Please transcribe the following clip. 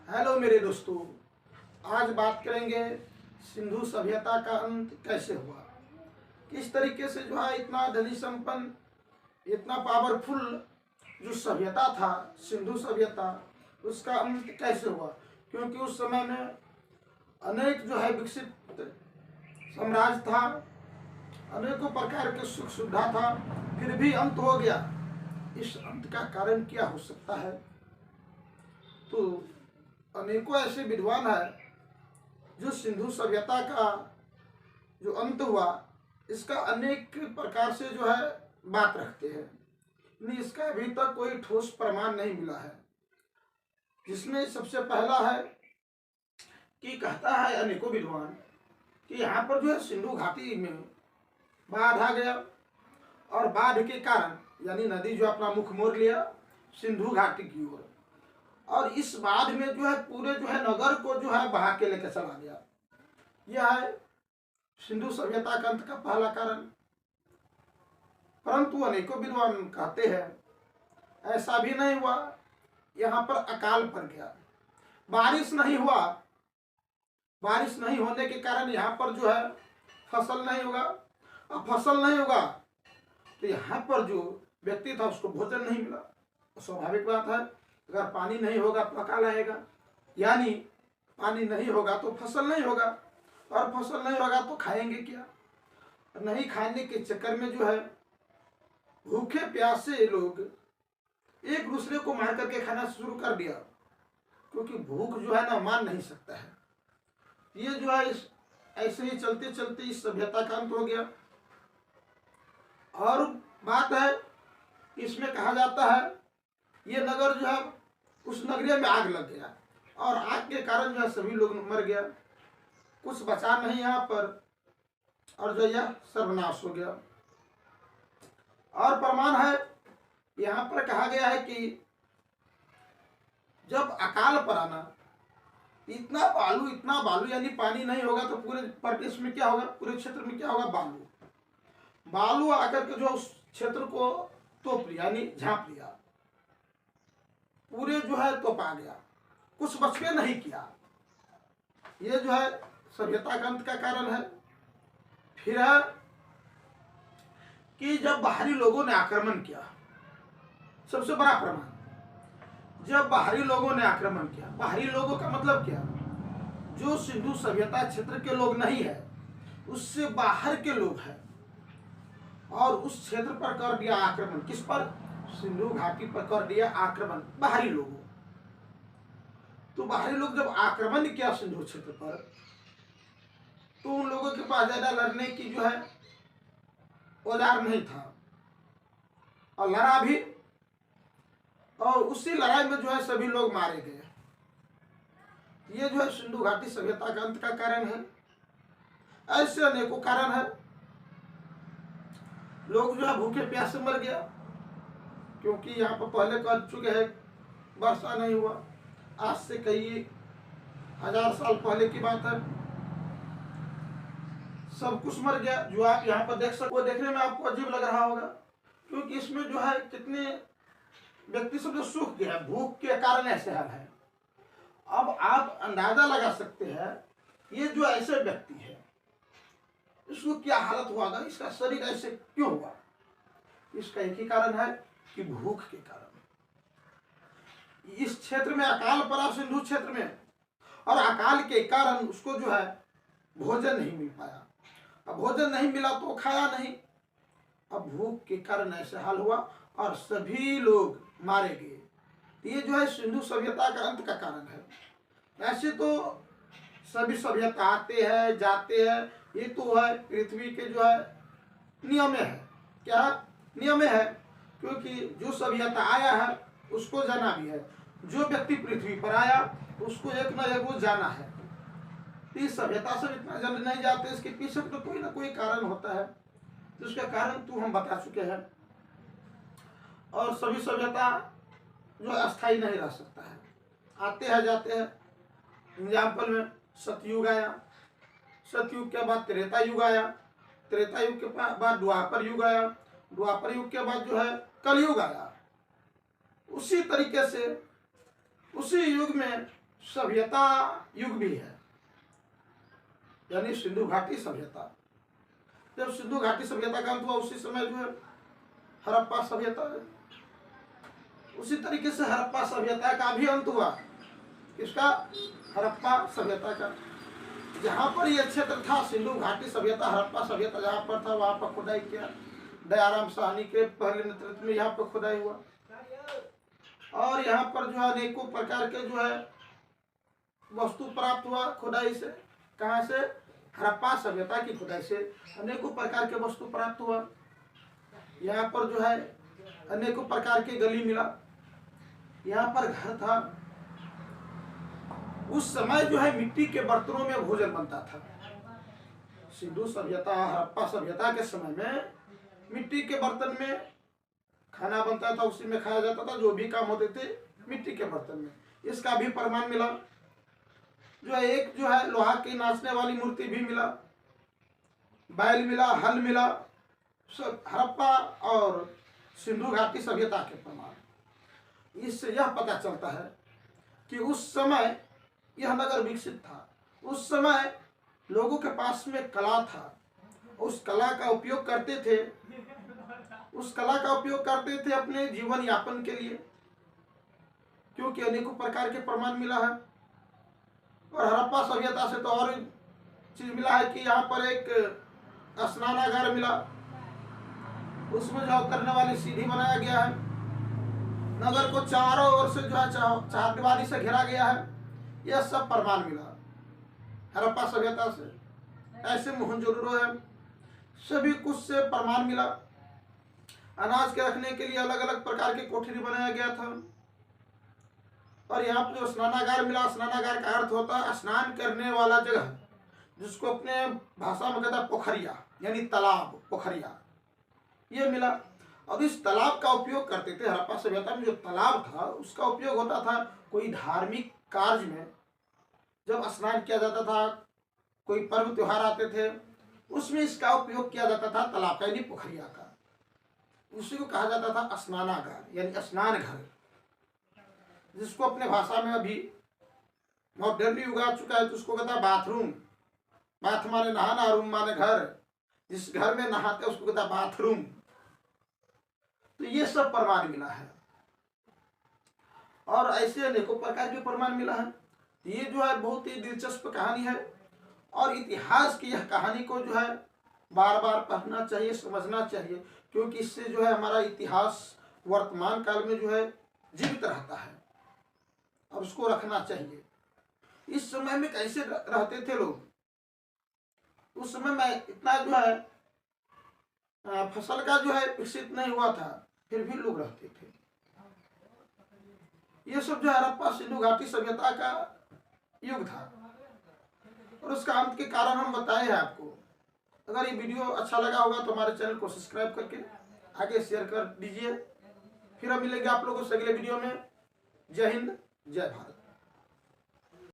Hello मेरे दोस्तों, आज बात करेंगे सिंधु सभ्यता का अंत कैसे हुआ। किस तरीके से जो है इतना धनी संपन्न, इतना पावरफुल जो सभ्यता था सिंधु सभ्यता, उसका अंत कैसे हुआ। क्योंकि उस समय में अनेक जो है विकसित साम्राज्य था, अनेकों प्रकार के सुख सुविधा था, फिर भी अंत हो गया। इस अंत का कारण क्या हो सकता है? तो अनेकों ऐसे विद्वान हैं जो सिंधु सभ्यता का जो अंत हुआ इसका अनेक प्रकार से जो है बात रखते हैं, लेकिन इसका अभी तक कोई ठोस प्रमाण नहीं मिला है। जिसमें सबसे पहला है कि कहता है अनेकों विद्वान कि यहाँ पर जो है सिंधु घाटी में बाढ़ आ गया और बाढ़ के कारण यानी नदी जो अपना मुख मोड़ लिया सिंधु घाटी की ओर, और इस बाढ़ में जो है पूरे जो है नगर को जो है बहा के लेकर चला गया। यह है सिंधु सभ्यता का अंत का पहला कारण। परंतु अनेकों विद्वान कहते हैं ऐसा भी नहीं हुआ। यहाँ पर अकाल पड़ गया, बारिश नहीं हुआ। बारिश नहीं होने के कारण यहाँ पर जो है फसल नहीं होगा, और फसल नहीं होगा तो यहाँ पर जो व्यक्ति था उसको भोजन नहीं मिला। स्वाभाविक बात है, अगर पानी नहीं होगा तो अकाल आएगा, यानी पानी नहीं होगा तो फसल नहीं होगा, और फसल नहीं होगा तो खाएंगे क्या। नहीं खाने के चक्कर में जो है भूखे प्यासे लोग एक दूसरे को मार करके खाना शुरू कर दिया, क्योंकि भूख जो है ना मान नहीं सकता है। ये जो है ऐसे ही चलते चलते इस सभ्यता का अंत हो गया। और बात है इसमें कहा जाता है ये नगर जो है उस नगरी में आग लग गया, और आग के कारण जो है सभी लोग मर गया, कुछ बचा नहीं यहाँ पर, और जो यह सर्वनाश हो गया। और प्रमाण है यहाँ पर कहा गया है कि जब अकाल पड़ाना इतना बालू यानी पानी नहीं होगा तो पूरे प्रदेश में क्या होगा, पूरे क्षेत्र में क्या होगा, बालू आकर के जो उस क्षेत्र को तोप लिया यानी झांप लिया, पूरे जो है तोपा गया, कुछ बचके नहीं किया। ये जो है सभ्यता का अंत का कारण है। फिर है कि जब बाहरी लोगों ने आक्रमण किया, सबसे बड़ा प्रमाण, जब बाहरी लोगों ने आक्रमण किया। बाहरी लोगों का मतलब क्या, जो सिंधु सभ्यता क्षेत्र के लोग नहीं है उससे बाहर के लोग हैं, और उस क्षेत्र पर कर दिया आक्रमण। किस पर? सिंधु घाटी पर कर दिया आक्रमण बाहरी लोगों। तो बाहरी लोग जब आक्रमण किया सिंधु क्षेत्र पर, तो उन लोगों के पास ज्यादा लड़ने की जो है औजार नहीं था, और लड़ा भी, और उसी लड़ाई में जो है सभी लोग मारे गए। ये जो है सिंधु घाटी सभ्यता का अंत का कारण है। ऐसे अनेकों कारण है। लोग जो है भूखे प्यासे मर गया, क्योंकि यहाँ पर पहले कर चुके हैं वर्षा नहीं हुआ, आज से कई हजार साल पहले की बात है। सब कुछ मर गया। जो आप यहाँ पर देख सकते, वो देखने में आपको अजीब लग रहा होगा, क्योंकि इसमें जो है कितने व्यक्ति सब जो सूख गया, भूख के कारण ऐसे हाल है। अब आप अंदाजा लगा सकते हैं ये जो ऐसे व्यक्ति है इसको क्या हालत हुआ, इसका शरीर ऐसे क्यों हुआ। इसका एक ही कारण है कि भूख के कारण। इस क्षेत्र में अकाल पड़ा सिंधु क्षेत्र में, और अकाल के कारण उसको जो है भोजन नहीं मिल पाया। अब भोजन नहीं मिला तो खाया नहीं, अब भूख के कारण ऐसे हाल हुआ और सभी लोग मारे गए। ये जो है सिंधु सभ्यता का अंत का कारण है। ऐसे तो सभी सभ्यता आते हैं जाते हैं, ये तो है पृथ्वी के जो है नियम है। क्या नियम है? क्योंकि जो सभ्यता आया है उसको जाना भी है, जो व्यक्ति पृथ्वी पर आया उसको एक न एक वो जाना है। इस सभ्यता से इतना जल्दी नहीं जाते, इसके पीछे तो कोई ना कोई कारण होता है, जिसका कारण तो हम बता चुके हैं। और सभी सभ्यता जो अस्थाई नहीं रह सकता है, आते हैं जाते हैं। एग्जाम्पल में सतयुग आया, सतयुग के बाद त्रेता युग आया, त्रेता युग के बाद द्वापर युग आया, द्वापर युग के बाद जो है कलयुग आया। उसी तरीके से उसी युग में सभ्यता युग भी है, यानी सिंधु घाटी सभ्यता। जब सिंधु घाटी सभ्यता का अंत हुआ उसी समय जो है हड़प्पा सभ्यता है। उसी तरीके से हड़प्पा सभ्यता का भी अंत हुआ। किसका? हड़प्पा सभ्यता का। जहाँ पर यह क्षेत्र था सिंधु घाटी सभ्यता, हड़प्पा सभ्यता जहाँ पर था वहाँ पर खुदाई किया। दयाराम साहनी के पहले नेतृत्व में यहाँ पर खुदाई हुआ और यहाँ पर जो है अनेकों प्रकार के जो है वस्तु प्राप्त हुआ खुदाई से। कहाँ से? हड़प्पा सभ्यता की खुदाई से अनेकों प्रकार के वस्तु प्राप्त हुआ। यहाँ पर जो है अनेकों प्रकार के गली मिला, यहाँ पर घर था। उस समय जो है मिट्टी के बर्तनों में भोजन बनता था। सिंधु सभ्यता हड़प्पा सभ्यता के समय में मिट्टी के बर्तन में खाना बनता था, उसी में खाया जाता था। जो भी काम होते थे मिट्टी के बर्तन में। इसका भी प्रमाण मिला। जो है एक जो है लोहा की नाचने वाली मूर्ति भी मिला, बैल मिला, हल मिला, सब हड़प्पा और सिंधु घाटी सभ्यता के प्रमाण। इससे यह पता चलता है कि उस समय यह नगर विकसित था। उस समय लोगों के पास में कला था, उस कला का उपयोग करते थे, उस कला का उपयोग करते थे अपने जीवन यापन के लिए, क्योंकि अनेकों प्रकार के प्रमाण मिला है। और हड़प्पा सभ्यता से तो और चीज मिला है कि यहाँ पर एक स्नानागार मिला, उसमें जो उतरने वाली सीढ़ी बनाया गया है। नगर को चारों ओर से जो है चारदीवारी से घेरा गया है। यह सब प्रमाण मिला हड़प्पा सभ्यता से। ऐसे मोहनजोदड़ो है, सभी कुछ से प्रमाण मिला। अनाज के रखने के लिए अलग अलग प्रकार की कोठरी बनाया गया था। और यहाँ पर जो स्नानागार मिला, स्नानागार का अर्थ होता है स्नान करने वाला जगह, जिसको अपने भाषा में कहता है पोखरिया, यानी तालाब, पोखरिया, ये मिला। अब इस तालाब का उपयोग करते थे हड़प्पा सभ्यता में। जो तालाब था उसका उपयोग होता था कोई धार्मिक कार्य में, जब स्नान किया जाता था, कोई पर्व त्योहार आते थे, उसमें इसका उपयोग किया जाता था तालाब का, यानी पोखरिया का। उसी को कहा जाता था स्नानागार, यानी स्नान घर, जिसको अपने भाषा में अभी मॉडर्न युग आ चुका है तो उसको कहता है बाथरूम। बाथ माने नहाना, रूम माने घर। जिस घर में नहाते उसको कहता है बाथरूम। तो ये सब प्रमाण मिला है और ऐसे अनेकों प्रकार के प्रमाण मिला है। ये जो है बहुत ही दिलचस्प कहानी है और इतिहास की यह कहानी को जो है बार बार पढ़ना चाहिए, समझना चाहिए, क्योंकि इससे जो है हमारा इतिहास वर्तमान काल में जो है जीवित रहता है और उसको रखना चाहिए। इस समय में कैसे रहते थे लोग? उस समय में इतना जो है फसल का जो है विकसित नहीं हुआ था, फिर भी लोग रहते थे। ये सब जो हड़प्पा सिंधु घाटी सभ्यता का युग था और उसका अंत के कारण हम बताए हैं आपको। अगर ये वीडियो अच्छा लगा होगा तो हमारे चैनल को सब्सक्राइब करके आगे शेयर कर दीजिए। फिर हम मिलेंगे आप लोगों से अगले वीडियो में। जय हिंद, जय भारत।